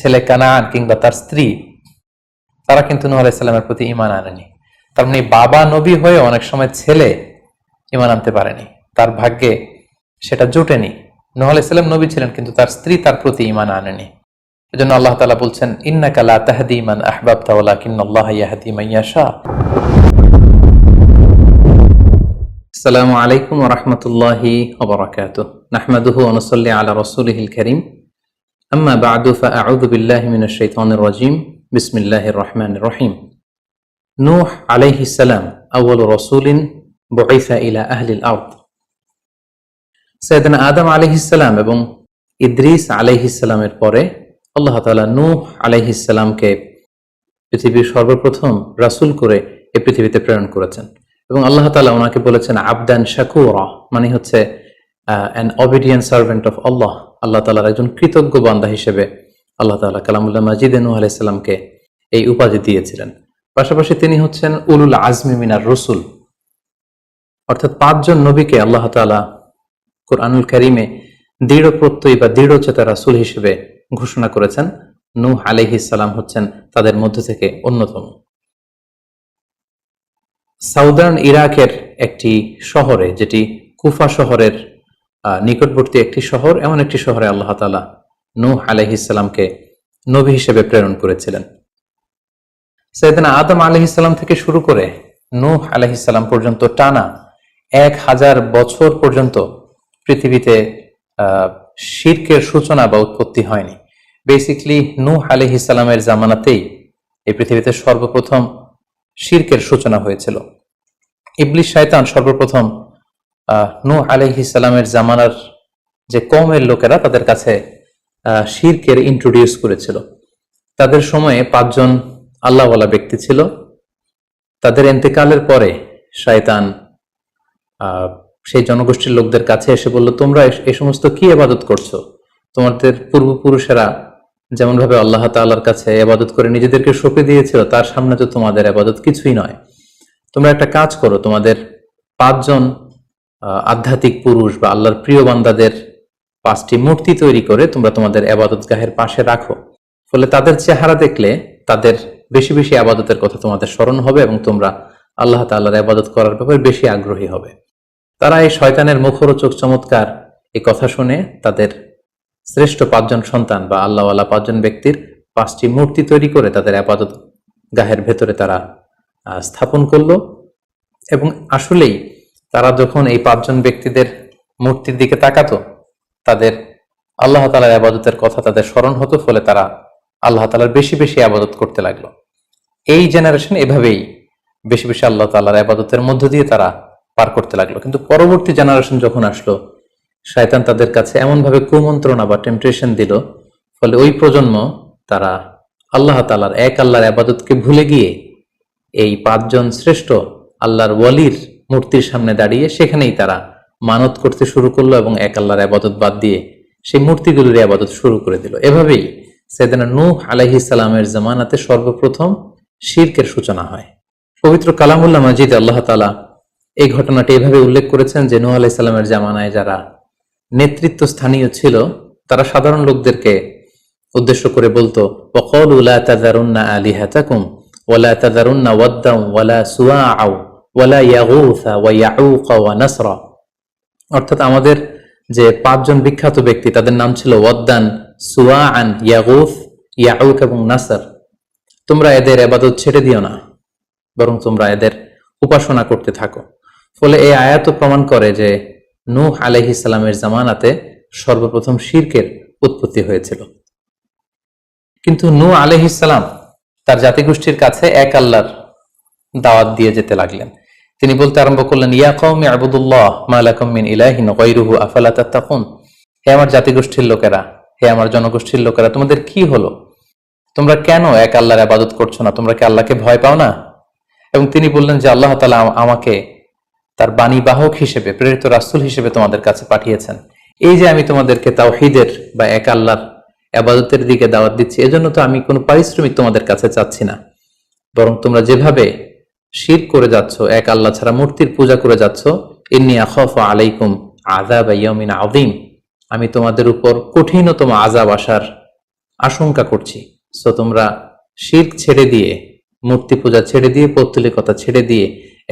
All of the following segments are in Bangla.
ছেলে কানান কিংবা তার স্ত্রী, তারা কিন্তু নূহ আলাইহিস সালামের প্রতি ঈমান আনেনি। তার মানে বাবা নবী হয়ে অনেক সময় ছেলে ঈমান আনতে পারেনি, তার ভাগ্যে সেটা জোটেনি। নূহ আলাইহিস সালাম নবী ছিলেন, কিন্তু তার স্ত্রী তার প্রতি ঈমান আনেনি। এজন্য আল্লাহ তাআলা বলছেন, ইন্নাকা লা তাহদি মান আহবাবতা ওয়ালাকিন্নাল্লাহা ইয়াহদি মান ইয়াশা। আসসালামু আলাইকুম ওয়া রাহমাতুল্লাহি ওয়া বারাকাতুহু। নাহমাদুহু ওয়া নুসাল্লি আলা রাসূলিহিল কারীম। আম্মা বা'দু ফাআউযু বিল্লাহি মিনাশ শাইতানির রাজীম। বিসমিল্লাহির রাহমানির রহিম। নূহ আলাইহিস সালাম আউয়ালু রাসূলিন বুইসা ইলা আহলিল আরদ। সাইয়েদনা আদম আলাইহিস সালাম এবং ইদ্রিস আলাইহিস সালামের পরে আল্লাহ তাআলা নূহ আলাইহিস সালামকে পৃথিবীর সর্বপ্রথম রাসূল করে এই পৃথিবীতে প্রেরণ করেছেন, এবং আল্লাহ তাআলা ওনাকে বলেছেন আবদান শাকুরা, মানে হচ্ছে অ্যান অবিডিয়েন্ট সার্ভেন্ট অফ আল্লাহ। আল্লাহ তাআলার একজন কৃতজ্ঞ বান্দা হিসেবে আল্লাহ তাআলা কালামুল্লাহ মাজিদে নূহ আলাইহিস সালামকে এই উপাধি দিয়েছিলেন। পাশাপাশি তিনি হচ্ছেন উলুল আজমি মিনার রসুল, অর্থাৎ 5 জন নবীকে আল্লাহ তাআলা কুরআনুল কারীমে দৃঢ় প্রত্যয়ী বা দৃঢ়চেতা রাসূল হিসেবে ঘোষণা করেছেন। নূহ আলাইহিস সালাম হচ্ছেন তাদের মধ্য থেকে অন্যতম। সাউদার্ন ইরাকের একটি শহরে, যেটি কুফা শহরের নিকটবর্তী একটি শহর, এমন একটি শহরে আল্লাহ তাআলা নূহ আলাইহিস সালামকে নবী হিসেবে প্রেরণ করেছিলেন। সাইয়েদনা আদম আলাইহিস সালাম থেকে শুরু করে নূহ আলাইহিস সালাম পর্যন্ত টানা 1000 বছর পর্যন্ত পৃথিবীতে শিরকের সূচনা বা উৎপত্তি হয়নি। বেসিক্যালি নূহ আলাইহিস সালামের জামানাতেই এই পৃথিবীতে সর্বপ্রথম শিরকের সূচনা হয়েছিল। ইবলিস শয়তান সর্বপ্রথম নূহ আলাইহিস সালামের জামানার যে কওমের লোকেরা, তাদের কাছে শিরকের ইন্ট্রোডিউস করেছিল। তাদের সময়ে 5 জন আল্লাহওয়ালা ব্যক্তি ছিল। তাদের ইন্তেকালের পরে শয়তান সেই জনগোষ্ঠীর লোকদের কাছে এসে বলল, তোমরা এই সমস্ত কি ইবাদত করছো? তোমাদের পূর্বপুরুষেরা যেমন ভাবে আল্লাহ তাআলার কাছে ইবাদত করে নিজেদেরকে সঁপে দিয়েছিল, তার সামনে তো তোমাদের ইবাদত কিছুই নয়। তোমরা একটা কাজ করো, তোমাদের 5 জন আধ্যাত্মিক পুরুষ বা আল্লাহর প্রিয় বান্দাদের 5টি মূর্তি তৈরি করে তোমরা তোমাদের ইবাদতগাহের পাশে রাখো। ফলে তাদের চেহারা দেখলে তাদের বেশি বেশি ইবাদতের কথা তোমাদের স্মরণ হবে এবং তোমরা আল্লাহ তাআলার ইবাদত করার ব্যাপারে বেশি আগ্রহী হবে। তারা এই শয়তানের মুখরোচক চমৎকার এই কথা শুনে তাদের শ্রেষ্ঠ 5 জন সন্তান বা আল্লাহওয়ালা 5 জন ব্যক্তির 5টি মূর্তি তৈরি করে তাদের ইবাদত গাহের ভেতরে তারা স্থাপন করলো। এবং আসলেই তারা যখন এই 5 জন ব্যক্তিদের মূর্তির দিকে তাকাতো, তাদের আল্লাহ তাআলার ইবাদতের কথা তাদের স্মরণ হতো, ফলে তারা আল্লাহ তাআলার বেশি বেশি ইবাদত করতে লাগলো। এই জেনারেশন এভাবেই বেশি বেশি আল্লাহ তাআলার ইবাদতের মধ্য দিয়ে তারা পার করতে লাগলো। কিন্তু পরবর্তী জেনারেশন যখন আসলো, শয়তান তাদের কাছে এমন ভাবে কুমন্ত্রণা বা টেম্পটেশন দিল, ফলে ওই প্রজন্ম তারা আল্লাহ তাআলার এক আল্লাহর ইবাদতকে ভুলে গিয়ে এই 5 জন শ্রেষ্ঠ আল্লাহর ওয়ালির মূর্তির সামনে দাঁড়িয়ে সেখানেই তারা মানত করতে শুরু করলো এবং এক আল্লাহর ইবাদত বাদ দিয়ে সেই মূর্তিগুলোর ইবাদত শুরু করে দিল। এভাবেই সাইয়েদনা নূহ আলাইহিস সালামের জামানাতে সর্বপ্রথম শিরকের সূচনা হয়। পবিত্র কালামুল্লাহ মাজিদে আল্লাহ তাআলা এই ঘটনাটি এভাবে উল্লেখ করেছেন যে নূহ আলাইহিস সালামের জামানায় যারা নেতৃত্ব স্থানীয় ছিল, তারা সাধারণ লোকদেরকে উদ্দেশ্য করে বলতো, ওয়াকালু লা তাযারুন্না আলিহাতাকুম ওয়ালা তাযারুন্না ওয়াদ্দান ওয়ালা সুওয়া ওয়ালা ইয়াগুসা ওয়া ইয়াউকা ওয়া নাসরা। অর্থাৎ আমাদের যে 5 জন বিখ্যাত ব্যক্তি, তাদের নাম ছিল ওয়াদ্দান, সুওয়াআন, ইয়াগুস, ইয়াউক এবং নাসর। তোমরা এদের ইবাদত ছেড়ে দিও না, বরং তোমরা এদের উপাসনা করতে থাকো। ফলে এই আয়াত প্রমাণ করে যে নূহ আলাইহিস সালামের জামানাতে সর্বপ্রথম শিরকের উৎপত্তি হয়েছিল। কিন্তু নূহ আলাইহিস সালাম তার জাতিগোষ্ঠীর কাছে এক আল্লাহর দাওয়াত দিয়ে যেতে লাগলেন। তিনি বলতে আরম্ভ করলেন, ইয়া কওমি আবুদুল্লাহ মা লাকুম মিন ইলাহিন গায়রুহু আফালা তাত্তাকুন। হে আমার জাতিগোষ্ঠীর লোকেরা, হে আমার জনগোষ্ঠীর লোকেরা, তোমাদের কি হলো? তোমরা কেন এক আল্লাহর ইবাদত করছো না? তোমরা কি আল্লাহকে ভয় পাও না? এবং তিনি বললেন যে আল্লাহ তাআলা আমাকে তার বাণী বাহক হিসেবে, প্রেরিত রাসূল হিসেবে তোমাদের কাছে পাঠিয়েছেন। এই যে আমি তোমাদেরকে তাওহীদের বা এক আল্লাহর ইবাদতের দিকে দাওয়াত দিচ্ছি, এজন্য তো আমি কোনো পারিশ্রমিক তোমাদের কাছে চাচ্ছি না, বরং তোমরা যেভাবে শিরক করে যাচ্ছ, এক আল্লাহ ছাড়া মূর্তির পূজা করে যাচ্ছ, ইন্নী আখাফু আলাইকুম আযাব ইয়াউমিন আযীম, আমি তোমাদের উপর কঠিনতম আযাব আসার আশঙ্কা করছি, সো তোমরা শিরক ছেড়ে দিয়ে, মূর্তি পূজা ছেড়ে দিয়ে, পৌত্তলিকতা ছেড়ে দিয়ে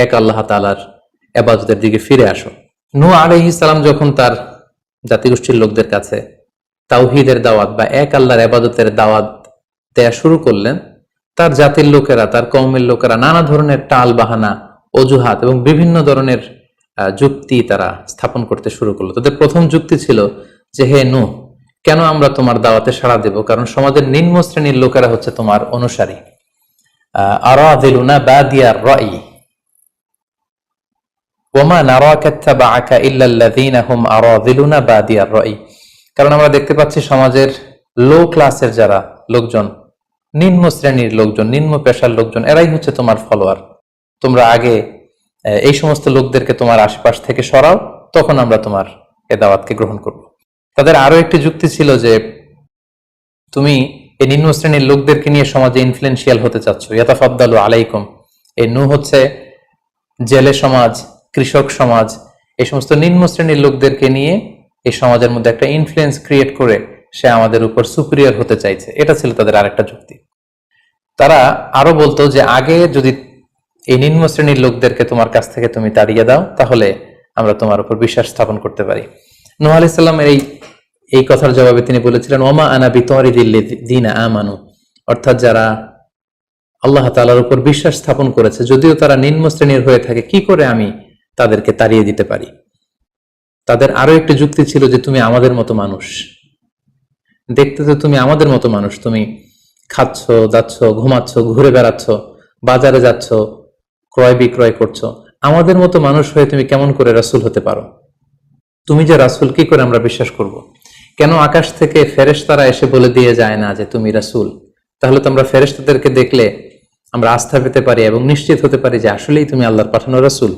এক আল্লাহ তাআলার ইবাদতের দিকে ফিরে আসো। নূহ আলাইহিস সালাম যখন তার জাতিগোষ্ঠীর লোকদের কাছে তাওহীদের দাওয়াত বা এক আল্লাহর ইবাদতের দাওয়াত দেয়া শুরু করলেন, তার জাতির লোকেরা, তার কওমের লোকেরা নানা ধরনের টাল বাহানা, অজুহাত এবং বিভিন্ন ধরনের যুক্তি তারা স্থাপন করতে শুরু করলো। তাদের প্রথম যুক্তি ছিল যে, হে নূহ, কেন আমরা তোমার দাওয়াতে সাড়া দেব? কারণ সমাজের নিম্ন শ্রেণীর লোকেরা হচ্ছে তোমার অনুসারী। আরাযিলুনা বাদিয়ার রাই ওয়ামা নারাকা ইত্তাবাআকা ইল্লাল্লাযীনা হুম আরাযিলুনা বাদিয়ার রাই। কারণ আমরা দেখতে পাচ্ছি সমাজের লো ক্লাসের যারা লোকজন, নিম্ন শ্রেণীর লোকজন, নিম্ন পেশার লোকজন, এরাই হচ্ছে তোমার ফলোয়ার। তোমরা আগে এই সমস্ত লোকদেরকে তোমার আশপাশ থেকে সরাও, তখন আমরা তোমার এ দাওয়াতকে গ্রহণ করব। তাদের আরো একটি যুক্তি ছিল যে, তুমি এই নিম্ন শ্রেণীর লোকদেরকে নিয়ে সমাজে ইনফ্লুয়েন্সিয়াল হতে চাচ্ছ। ইয়াতাফাদ্দালু আলাইকুম, এই নূহ হচ্ছে জেলে সমাজ, কৃষক সমাজ, এই সমস্ত নিম্ন শ্রেণীর লোকদেরকে নিয়ে এই সমাজের মধ্যে একটা ইনফ্লুয়েন্স ক্রিয়েট করে সে আমাদের উপর সুপিরিয়র হতে চাইছে। এটা ছিল তাদের আরেকটা যুক্তি। তারা আরো বলতো যে, আগে যদি এই নিম্ন শ্রেণীর লোকদেরকে তোমার কাছ থেকে তুমি তাড়িয়ে দাও, তাহলে আমরা তোমার উপর বিশ্বাস স্থাপন করতে পারি। নূহ আলাইহিস সালামের এই কথার জবাবে তিনি বলেছিলেন, ওমা আনা বিতারিদিল্লাযীনা আমানু, অর্থাৎ যারা আল্লাহ তাআলার উপর বিশ্বাস স্থাপন করেছে, যদিও তারা নিম্ন শ্রেণীর হয়ে থাকে, কি করে আমি তাদেরকে তাড়িয়ে দিতে পারি? তাদের আরো একটি যুক্তি ছিল যে, তুমি আমাদের মতো মানুষ, দেখতে তো তুমি আমাদের মতো মানুষ, তুমি খাচ্ছ, যাচ্ছ, ঘুমাচ্ছ, ঘুরে বেড়াচ্ছ, বাজারে যাচ্ছ, ক্রয় বিক্রয় করছো, আমাদের মতো মানুষ হয়ে তুমি কেমন করে রাসূল হতে পারো? তুমি যে রাসূল, কি করে আমরা বিশ্বাস করব? কেন আকাশ থেকে ফেরেশতারা এসে বলে দিয়ে যায় না যে তুমি রাসূল? তাহলে তো আমরা ফেরেশতাদেরকে দেখলে আমরা আস্থা পেতে পারি এবং নিশ্চিত হতে পারি যে আসলেই তুমি আল্লাহর পাঠানো রাসূল।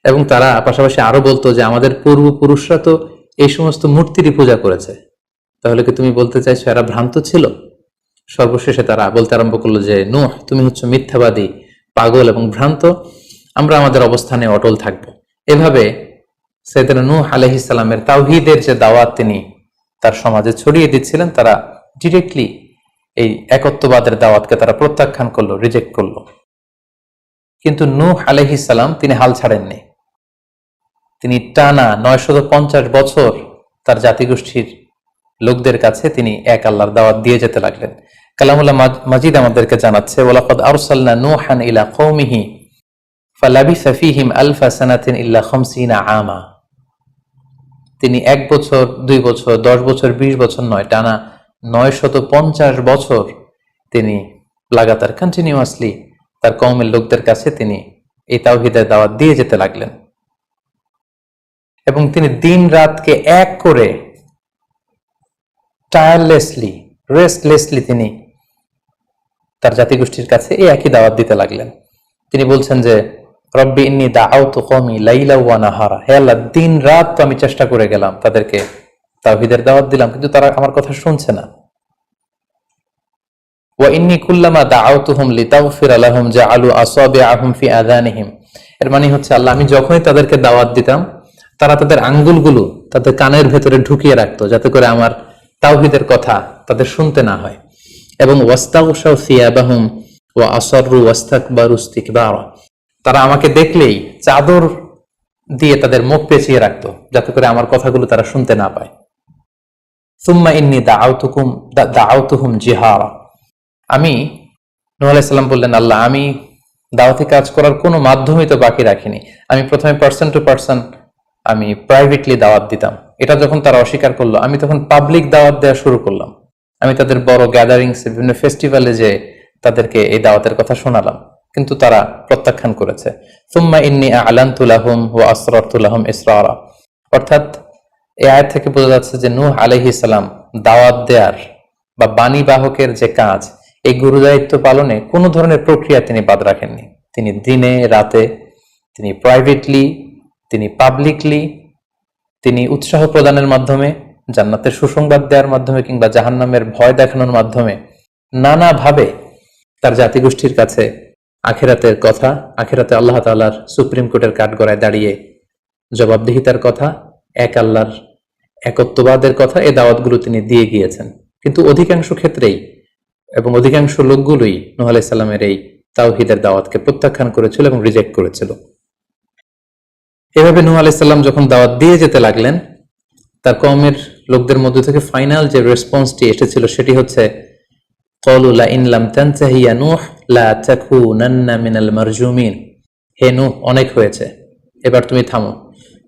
এবং তারা পাশাপাশি আরো বলতো যে, আমাদের পূর্বপুরুষরা তো এই সমস্ত মূর্তিরই পূজা করেছে, তাহলে কি তুমি বলতে চাইছো এরা ভ্রান্ত ছিল? সর্বশেষে তারা বলতে আরম্ভ করলো যে, নূহ, তুমি হচ্ছে মিথ্যাবাদী, পাগল এবং ভ্রান্ত, আমরা আমাদের অবস্থানে অটল থাকব। এভাবে সাইয়েদনা নূহ আলাইহিস সালামের তাওহীদের যে দাওয়াত তিনি তার সমাজে ছড়িয়ে দিচ্ছিলেন, তারা ডিরেক্টলি এই একত্ববাদের দাওয়াতকে তারা প্রত্যাখ্যান করলো, রিজেক্ট করলো। কিন্তু নূহ আলাইহিস সালাম তিনি হাল ছাড়েননি। তিনি টানা 950 বছর তার জাতিগোষ্ঠীর লোকদের কাছে তিনি এক আল্লাহর দাওয়াত দিয়ে যেতে লাগলেন। কালামুল্লাহ মাজিদ আমাদেরকে জানাচ্ছে, ওয়ালাকাদ আরসালনা নূহান ইলা কওমিহি ফালাবিসা ফীহিম আলফা সানাতিন ইল্লা 50 আমা। তিনি 1 বছর, 2 বছর, 10 বছর, 20 বছর নয়, টানা 950 বছর তিনি লাগাতার কন্টিনিউয়াসলি তার কওমের লোকদের কাছে তিনি এই তাওহীদের দাওয়াত দিয়ে যেতে লাগলেন। এবং তিনি দিন রাতকে এক করে টায়ারলেসলি, রেস্টলেসলি তিনি তার জাতিগোষ্ঠীর কাছে এই একই দাওয়াত দিতে লাগলেন। তিনি বলছেন যে, রব্বি ইন্নী দাআউতু কওমি লাইলা ওয়া নাহারা, হে আল্লাহ, দিন রাত তো আমি চেষ্টা করে গেলাম, তাদেরকে তাওহীদের দাওয়াত দিলাম, কিন্তু তারা আমার কথা শুনছে না। ওয়া ইন্নী কুল্লামা দাআউতুহুম লিতাগফিরা লাহুম জাআলু আসাবিআহুম ফি আযানিহিম। এর মানে হচ্ছে, আল্লাহ, আমি যখনই তাদেরকে দাওয়াত দিতাম, তারা তাদের আঙ্গুলগুলো তাদের কানের ভেতরে ঢুকিয়ে রাখতো, যাতে করে আমার তাওহীদের কথা তাদের শুনতে না হয়। এবং ওয়াস্তাগশাউ সিয়াবাহুম ওয়া আসররু ওয়াস্তাকবারু ইস্তিকবারা, তারা আমাকে দেখলেই চাদর দিয়ে তাদের মুখ পেঁচিয়ে রাখতো, যাতে করে আমার কথাগুলো তারা শুনতে না পায়। সুম্মা ইন্নী দাআউতুহুম জিহারা, আমি, নূহ আলাইহিস সালাম বললেন, আল্লাহ, আমি দাওয়াতি কাজ করার কোনো মাধ্যমই তো বাকি রাখিনি। আমি প্রথমে পার্সন টু পার্সন আমি প্রাইভেটলি দাওয়াত দিতাম, এটা যখন তারা অস্বীকার করলো, আমি তখন পাবলিক দাওয়াত দেওয়া শুরু করলাম। আমি তাদের বড় গ্যাদারিংসে, বিভিন্ন ফেস্টিভ্যালে যে তাদেরকে এই দাওয়াতের কথা শোনালাম, কিন্তু তারা প্রত্যাখ্যান করেছে। সুম্মা ইন্নী আ'লানতু লাহুম ওয়া আসরারতু লাহুম ইসরারা, অর্থাৎ এই আয়াত থেকে বোঝা যাচ্ছে যে নূহ আলাইহিস সালাম দাওয়াত দেয়ার বা বাণী বাহকের যে কাজ, এই গুরুদায়িত্ব পালনে কোনো ধরনের প্রক্রিয়া তিনি বাদ রাখেননি। তিনি দিনে রাতে, তিনি প্রাইভেটলি, তিনি পাবলিকলি, তিনি উৎসাহ প্রদানের মাধ্যমে, জান্নাতের সুসংবাদ দেওয়ার মাধ্যমে, কিংবা জাহান্নামের ভয় দেখানোর মাধ্যমে নানাভাবে তার জাতিগোষ্ঠীর কাছে আখিরাতের কথা, আখিরাতে আল্লাহ তাআলার সুপ্রিম কোর্টের কাঠগড়ায় দাঁড়িয়ে জবাবদিহিতার কথা, এক আল্লাহর একত্ববাদের কথা, এই দাওয়াতগুলো তিনি দিয়ে গিয়েছেন। কিন্তু অধিকাংশ ক্ষেত্রেই এবং অধিকাংশ লোকগুলোই নূহ আলাইহিস সালামের এই তাওহীদের দাওয়াতকে প্রত্যাখ্যান করেছিল এবং রিজেক্ট করেছিল। এভাবে নূহ আলাইহিস সালাম যখন দাওয়াত দিয়ে যেতে লাগলেন, তার কওমের লোকদের মধ্যে থেকে ফাইনাল যে রেসপন্সটি এসেছিল সেটি হচ্ছে ক্বালু লা ইন লাম তানতাহি ইয়া নূহ লা তাকুনান্না মিনাল মারজুমিন। হে নূহ, অনেক হয়েছে, এবার তুমি থামো।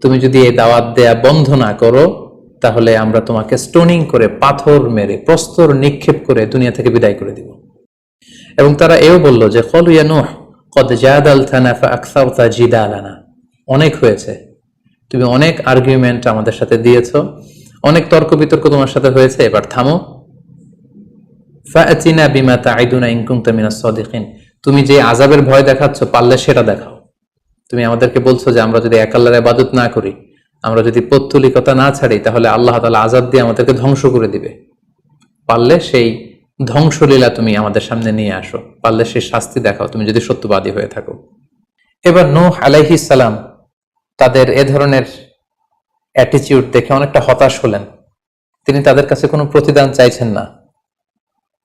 তুমি যদি এই দাওয়াত দেয়া বন্ধ না করো তাহলে আমরা তোমাকে স্টোনিং করে, পাথর মেরে, প্রস্তর নিক্ষেপ করে দুনিয়া থেকে বিদায় করে দিব। এবং তারা এও বলল যে ক্বালু ইয়া নূহ ক্বাদ জাদালতানা ফাআকসারতা জিদালানা। অনেক হয়েছে, তুমি অনেক আর্গুমেন্ট আমাদের সাথে দিয়েছো, অনেক তর্ক বিতর্ক তোমার সাথে হয়েছে, এবার থামো। ফাআতিনা বিমা তাইদুনা ইন কুনতা মিনাস সাদিকিন। তুমি যে আযাবের ভয় দেখাচ্ছ পারলে সেটা দেখাও। তুমি আমাদেরকে বলছো যে আমরা যদি এক আল্লাহর ইবাদত না করি, আমরা যদি পৌত্তলিকতা না ছাড়ি, তাহলে আল্লাহ তাআলা আযাব দিয়ে আমাদেরকে ধ্বংস করে দিবে। পারলে সেই ধ্বংসলীলা তুমি আমাদের সামনে নিয়ে আসো, পারলে সেই শাস্তি দেখাও, তুমি যদি সত্যবাদী হয়ে থাকো। এবার নূহ আলাইহিস সালাম তাদের এ ধরনের অ্যাটিটিউড দেখে অনেকটা হতাশ হলেন। তিনি তাদের কাছে কোনো প্রতিদান চাইছেন না,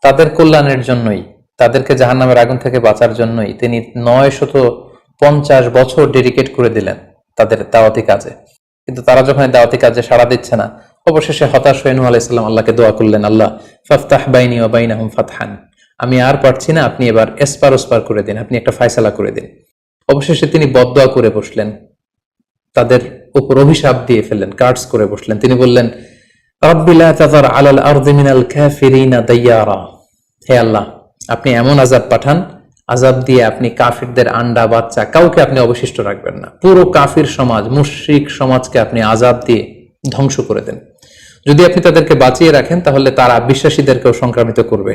তাদের কল্যাণের জন্যই, তাদেরকে জাহান্নামের আগুন থেকে বাঁচার জন্যই তিনি 950 বছর ডেডিকেট করে দিলেন তাদের দাওয়াতি কাজে। কিন্তু তারা যখন দাওয়াতি কাজে সাড়া দিচ্ছে না, অবশেষে হতাশ হয়ে নূহ আলাইহিস সালাম আল্লাহকে দোয়া করলেন, আল্লাহ ফাফতাহ বাইনি ওয়া বাইনাহুম ফাতহান, আমি আর পারছি না, আপনি এবার এসপার ওসপার করে দিন, আপনি একটা ফয়সালা করে দিন। অবশেষে তিনি বদদোয়া করে বসলেন, তাদের উপর অভিশাপ দিয়ে ফেললেন, কার্ডস করে বসলেন। তিনি বললেন, রাব্বি লা তাযার আলাল আরদি মিনাল কাফিরিনা দাইয়ারা। হে আল্লাহ, আপনি এমন আযাব পাঠান, আযাব দিয়ে আপনি কাফিরদের আন্ডা বাচ্চা কাউকে আপনি অবশিষ্ট রাখবেন না। পুরো কাফির সমাজ, মুশরিক সমাজকে আপনি আযাব দিয়ে ধ্বংস করে দেন। যদি আপনি তাদেরকে বাঁচিয়ে রাখেন তাহলে তারা বিশ্বাসীদেরকেও সংক্রামিত করবে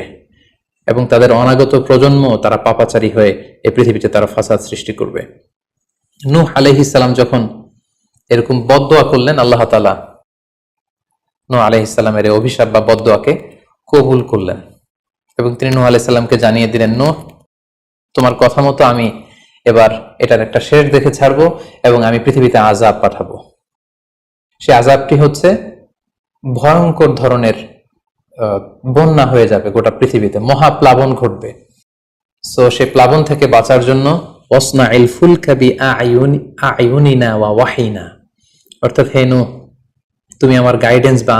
এবং তাদের অনাগত প্রজন্ম তারা পাপাচারী হয়ে এই পৃথিবীতে তারা ফাসাদ সৃষ্টি করবে। নূহ আলাইহিস সালাম যখন এরকম বদদোয়া করলেন, আল্লাহ তাআলা নূহ আলাইহিস সালামের এই অভিশাপ বা বদদোয়াকে কবুল করলেন এবং তিনি নূহ আলাইহিস সালামকে জানিয়ে দিলেন, নূহ, তোমার কথা মতো আমি এবার এটার একটা শেষ দেখে ছাড়বো এবং আমি পৃথিবীতে আযাব পাঠাবো। সে আযাবটি হচ্ছে ভয়ঙ্কর ধরনের বন্যা হয়ে যাবে গোটা পৃথিবীতে, মহাপ্লাবন ঘটবে। সো সে প্লাবন থেকে বাঁচার জন্য ওয়াসনাইল ফুলকা বিআইউনিনা ওয়া ওয়াহিনা, অর্থাৎ হে নূহ, তুমি আমার গাইডেন্স বা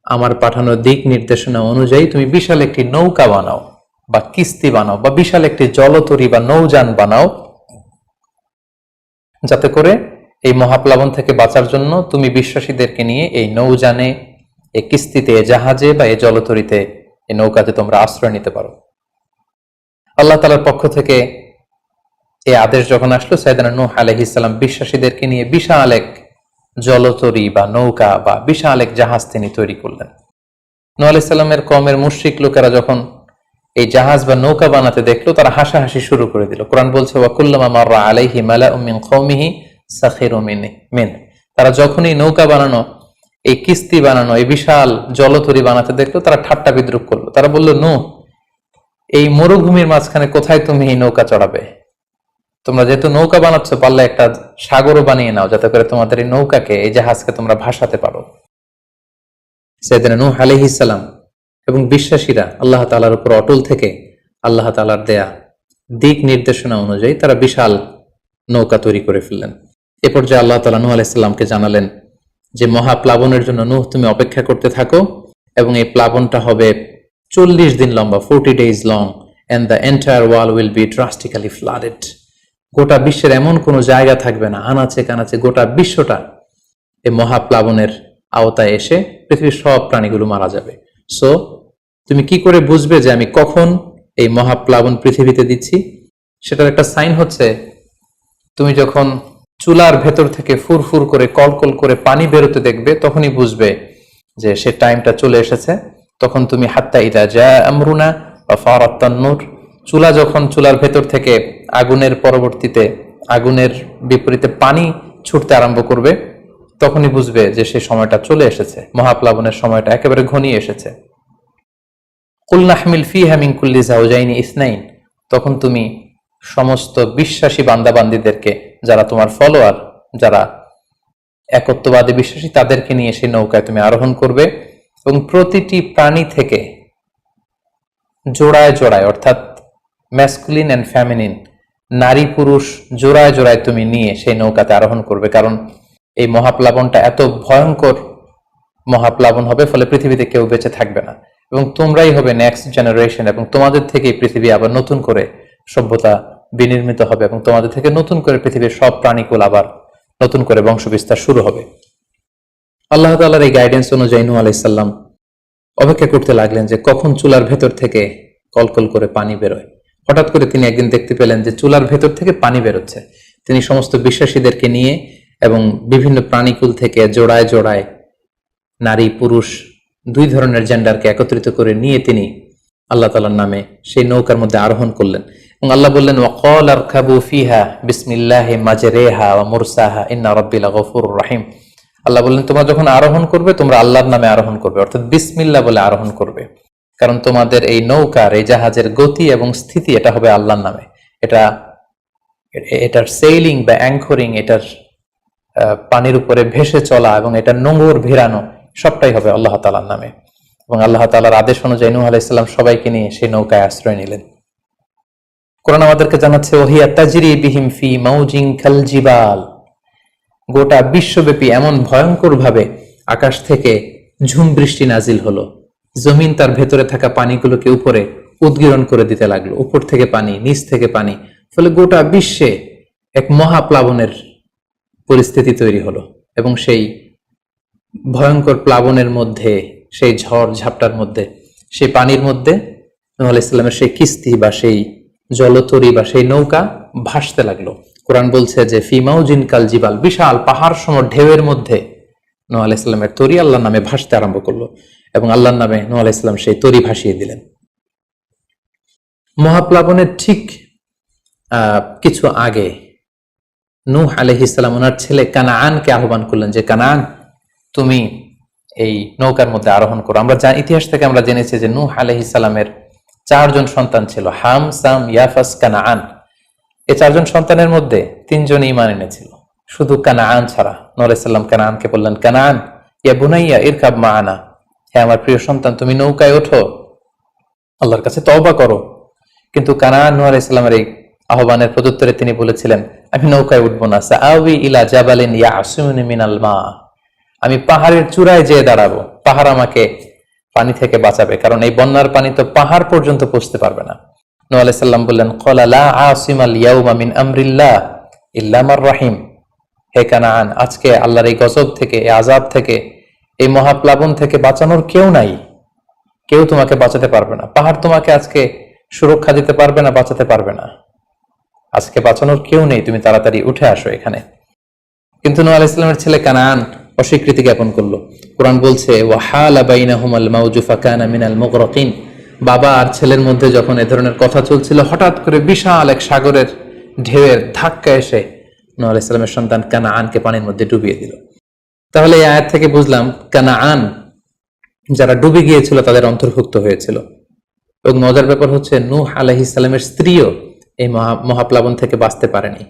আমার পাঠানো দিক নির্দেশনা অনুযায়ী তুমি বিশাল একটি নৌকা বানাও বা কিস্তি বানাও বা বিশাল একটি জলতরী বা নৌযান বানাও, যাতে করে এই মহাপ্লাবন থেকে বাঁচার জন্য তুমি বিশ্বাসীদেরকে নিয়ে এই নৌযানে, এই কিস্তিতে, জাহাজে বা এই জলতরীতে, এই নৌকাতে তোমরা আশ্রয় নিতে পারো। আল্লাহ তাআলার পক্ষ থেকে এই আদেশ যখন আসলো, সাইয়েদনা নূহ আলাইহিস সালাম বিশ্বাসীদেরকে নিয়ে বিশাল এক জলতরী বা নৌকা বা বিশাল এক জাহাজ তিনি তৈরি করলেন। নূহ আলাইহিস সালামের কওমের মুশরিক লোকেরা যখন এই জাহাজ বা নৌকা বানাতে দেখলো, তারা হাসাহাসি শুরু করে দিল। কোরআন বলছে, ওয়া কুল্লামা মাররা আলাইহি মালাউম মিন কওমিহি সাখিরু মিন। তারা যখনই নৌকা বানানো, এই কিস্তি বানানো, এই বিশাল জলতরী বানাতে দেখলো, তারা ঠাট্টা বিদ্রুপ করলো। তারা বলল, নূহ, এই মরুভূমির মাঝখানে কোথায় তুমি এই নৌকা চড়াবে? তোমরা যেহেতু নৌকা বানাচ্ছ, পারলে একটা সাগরও বানিয়ে নাও, যাতে করে তোমাদের এই নৌকাকে, এই জাহাজকে তোমরা ভাসাতে পারো। সাইয়েদনা নূহ আলাইহিস সালাম এবং বিশ্বাসীরা আল্লাহ তাআলার উপর অটল থেকে আল্লাহ তাআলার দেয়া দিক নির্দেশনা অনুযায়ী তারা বিশাল নৌকা তৈরি করে ফেললেন। এ পর্যায়ে আল্লাহ তাআলা নূহ আলাইহিস সালামকে জানালেন যে মহাপ্লাবনের জন্য নূহ তুমি অপেক্ষা করতে থাকো এবং এই প্লাবনটা হবে 40 দিন লম্বা, 40 days long, and the entire world will be drastically flooded. গোটা বিশ্বের এমন কোনো জায়গা থাকবে না, আনাচে কানাচে গোটা বিশ্বটা এই মহাপ্লাবনের আওতায় এসে পৃথিবীর সব প্রাণীগুলো মারা যাবে। সো তুমি কি করে বুঝবে যে আমি কখন এই মহাপ্লাবন পৃথিবীতে দিচ্ছি? সেটার একটা সাইন হচ্ছে, তুমি যখন চুলার ভেতর থেকে ফুরফুর করে, কলকল করে পানি বেরোতে দেখবে, তখনই বুঝবে যে সে টাইমটা চলে এসেছে। তখন তুমি হাত্তা ইদা জা আমরুনা ওয়া ফারাত তান্নুর, চুলার ভেতর থেকে আগুনের পরবর্তীতে, আগুনের বিপরীতে পানি ছুটতে আরম্ভ করবে, তখনই বুঝবে যে সে সময়টা চলে এসেছে, মহাপ্লাবনের সময়টা একেবারে ঘনিয়ে এসেছে। কুল নাহমিল ফিহা মিন কুল্লি যাওজাইনি ইসনাইন, তখন তুমি সমস্ত বিশ্বাসী বান্দাবান্দীদেরকে, যারা তোমার ফলোয়ার, যারা একত্ববাদী বিশ্বাসী, তাদেরকে নিয়ে সেই নৌকায় তুমি আরোহণ করবে। এবং প্রতিটি প্রাণী থেকে জোড়ায় জোড়ায়, অর্থাৎ ম্যাসকুলিন অ্যান্ড ফ্যামিনিন, নারী পুরুষ জোড়ায় জোড়ায় তুমি নিয়ে সেই নৌকাতে আরোহণ করবে। কারণ এই মহাপ্লাবনটা এত ভয়ঙ্কর মহাপ্লাবন হবে, ফলে পৃথিবীতে কেউ বেঁচে থাকবে না এবং তোমরাই হবে নেক্সট জেনারেশন, এবং তোমাদের থেকে পৃথিবী আবার নতুন করে সভ্যতা বিনির্মিত হবে এবং তোমাদের থেকে নতুন করে পৃথিবীর সব প্রাণীকুল আবার নতুন করে বংশবিস্তার শুরু হবে। আল্লাহ তাআলার এই গাইডেন্স অনুযায়ী নূহ আলাইহিস সালাম অপেক্ষা করতে লাগলেন যে কখন চুলার ভেতর থেকে কলকল করে পানি বেরোয়। হঠাৎ করে তিনি একদিন দেখতে পেলেন যে চুলার ভেতর থেকে পানি বেরোচ্ছে। তিনি সমস্ত বিশ্বাসীদেরকে নিয়ে এবং বিভিন্ন প্রাণীকুল থেকে জোড়ায় জোড়ায় নারী পুরুষ দুই ধরনের জেন্ডারকে একত্রিত করে নিয়ে তিনি আল্লাহ তাআলার নামে সেই নৌকার মধ্যে আরোহণ করলেন এবং আল্লাহ বললেন, ওয়াকাল আরকাবু ফিহা বিসমিল্লাহি মাজরিহা ওয়া মুরসাহা ইন্না রাব্বি লাগফুরুর রহিম। আল্লাহ বললেন, তোমরা যখন আরোহণ করবে তোমরা আল্লাহর নামে আরোহণ করবে, অর্থাৎ বিসমিল্লাহ বলে আরোহণ করবে। কারণ তোমাদের এই নৌকার, এই জাহাজের গতি এবং স্থিতি এটা হবে আল্লাহর নামে। এটার সেইলিং বা অ্যাঙ্করিং, এটার পানির উপরে ভেসে চলা এবং এটার নোঙর ভিড়ানো সবটাই হবে আল্লাহ তাআলার নামে। এবং আল্লাহ তাআলার আদেশ অনুযায়ী নূহ আলাইহিস সালাম সবাইকে নিয়ে সেই নৌকায় আশ্রয় নিলেন। কোরআন আমাদেরকে জানাচ্ছে, ওহিয়া তাজরি বিহিম ফি মাউজিন কাল জিবাল। গোটা বিশ্বব্যাপী এমন ভয়ঙ্কর ভাবে আকাশ থেকে ঝুম বৃষ্টি নাজিল হলো, জমিন তার ভেতরে থাকা পানিগুলোকে উপরে উদ্গীরণ করে দিতে লাগলো, উপর থেকে পানি, নিচ থেকে পানি, ফলে গোটা বিশ্বে এক মহাপ্লাবনের পরিস্থিতি তৈরি হলো। এবং সেই ভয়ঙ্কর প্লাবনের মধ্যে, সেই ঝড় ঝাপটার মধ্যে, সেই পানির মধ্যে নূহ আলাইহিস সালামের সেই কিস্তি বা সেই জলতরী বা সেই নৌকা ভাসতে লাগলো। কোরআন বলছে যে ফি মাউজিন কাল জিবাল, বিশাল পাহাড় সম ঢেউয়ের মধ্যে নূহ আলাইহিস সালামের তরী আল্লাহর নামে ভাসতে আরম্ভ করলো এবং আল্লাহর নামে নূহ আলাইহিস সালাম সেই তরী ভাসিয়ে দিলেন। মহাপ্লাবনের ঠিক কিছু আগে নূহ আলাইহিস সালাম ওনার ছেলে কানাআনকে আহ্বান করলেন যে, কানাআন, তুমি এই নৌকার মধ্যে আরোহণ করো। আমরা ইতিহাস থেকে আমরা জেনেছি যে নূহ আলাইহিস সালামের 4 জন সন্তান ছিল, হাম, সাম, ইয়াফাস, কানাআন। এই 4 জন সন্তানের মধ্যে 3 জন ঈমান এনেছিল, শুধু কানাআন ছাড়া। নূহ আলাইহিস সালাম কানাআনকে বললেন, কানাআন ইয়া বুনাইয়া ইরকাব মাআনা, হে আমার প্রিয় সন্তান, তুমি নৌকায় ওঠো, আল্লাহর কাছে তওবা করো। কিন্তু কানাআন নূহ আলাইহিস সালামের এই আহ্বানের প্রত্যুত্তরে তিনি বলেছিলেন, আমি নৌকায় উঠবো না, সাআওয়ি ইলা জাবালিন ইয়াসিমুনি মিনাল মা, আমি পাহাড়ের চূড়ায় যেয়ে দাঁড়াবো, পাহাড় আমাকে পানি থেকে বাঁচাবে, কারণ এই বন্যার পানি তো পাহাড় পর্যন্ত পৌঁছতে পারবে না। নূহ আলাইহিস সালাম বললেন, ক্বালা লা আসিমাল ইয়াউমা মিন আমরিল্লাহ ইল্লা মান রাহিম, হে কানাআন, আজকে আল্লাহর এই গজব থেকে, এই আযাব থেকে, এই মহাপ্লাবন থেকে বাঁচানোর কেউ নাই, কেউ তোমাকে বাঁচাতে পারবে না। পাহাড় তোমাকে আজকে সুরক্ষা দিতে পারবে না, বাঁচাতে পারবে না, আজকে বাঁচানোর কেউ নেই, তুমি তাড়াতাড়ি উঠে আসো এখানে। কিন্তু নূহ আলাইহিস সালামের ছেলে কানাআন অস্বীকৃতি জ্ঞাপন করলো। কোরআন বলছে, ওয়াহালা বাইনাহুমাল মাউজু ফাকানা মিনাল মুগরাকিন, বাবা আর ছেলের মধ্যে যখন এ ধরনের কথা চলছিল, হঠাৎ করে বিশাল এক সাগরের ঢেউয়ের ধাক্কা এসে নূহ আলাইহিস সালামের সন্তান কানাআনকে পানির মধ্যে ডুবিয়ে দিল। তাহলে এই আয়াত থেকে বুঝলাম কানাআন যারা ডুবে গিয়েছিল তাদের অন্তর্ভুক্ত হয়েছিল। এবং মজার ব্যাপার হচ্ছে, নূহ আলাইহিস সালামের স্ত্রীও এই মহাপ্লাবন থেকে বাঁচতে পারেনি।